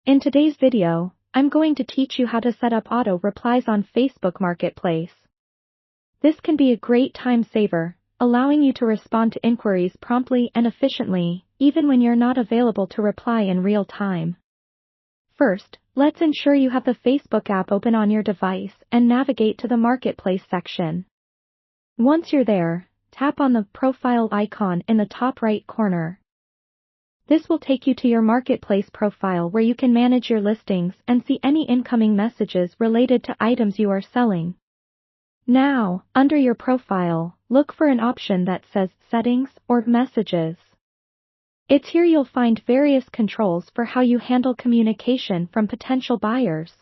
In today's video, I'm going to teach you how to set up auto replies on Facebook Marketplace. This can be a great time saver, allowing you to respond to inquiries promptly and efficiently, even when you're not available to reply in real time. First, let's ensure you have the Facebook app open on your device and navigate to the Marketplace section. Once you're there, tap on the profile icon in the top right corner. This will take you to your Marketplace profile where you can manage your listings and see any incoming messages related to items you are selling. Now, under your profile, look for an option that says Settings or Messages. It's here you'll find various controls for how you handle communication from potential buyers.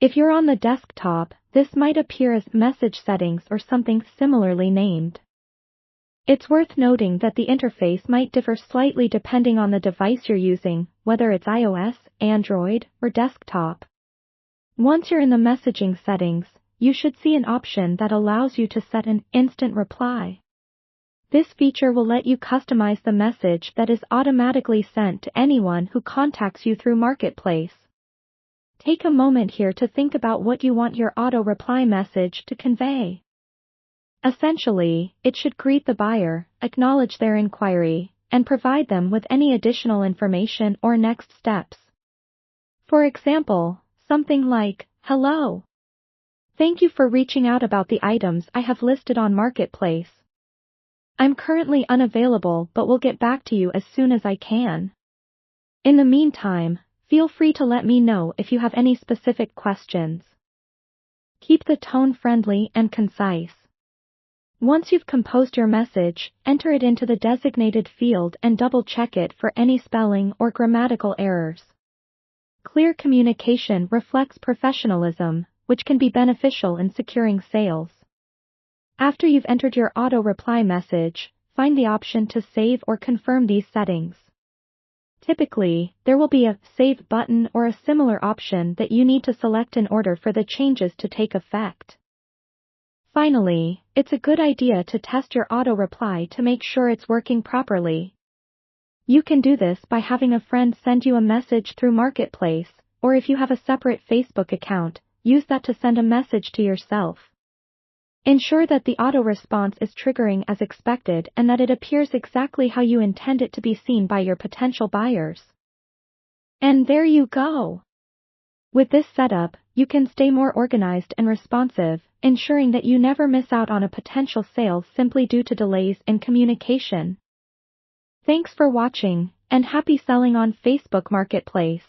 If you're on the desktop, this might appear as Message Settings or something similarly named. It's worth noting that the interface might differ slightly depending on the device you're using, whether it's iOS, Android, or desktop. Once you're in the messaging settings, you should see an option that allows you to set an instant reply. This feature will let you customize the message that is automatically sent to anyone who contacts you through Marketplace. Take a moment here to think about what you want your auto reply message to convey. Essentially, it should greet the buyer, acknowledge their inquiry, and provide them with any additional information or next steps. For example, something like, "Hello. Thank you for reaching out about the items I have listed on Marketplace. I'm currently unavailable but will get back to you as soon as I can. In the meantime, feel free to let me know if you have any specific questions." Keep the tone friendly and concise. Once you've composed your message, enter it into the designated field and double-check it for any spelling or grammatical errors. Clear communication reflects professionalism, which can be beneficial in securing sales. After you've entered your auto-reply message, find the option to save or confirm these settings. Typically, there will be a Save button or a similar option that you need to select in order for the changes to take effect. Finally, it's a good idea to test your auto-reply to make sure it's working properly. You can do this by having a friend send you a message through Marketplace, or if you have a separate Facebook account, use that to send a message to yourself. Ensure that the auto-response is triggering as expected and that it appears exactly how you intend it to be seen by your potential buyers. And there you go! With this setup, you can stay more organized and responsive, ensuring that you never miss out on a potential sale simply due to delays in communication. Thanks for watching, and happy selling on Facebook Marketplace.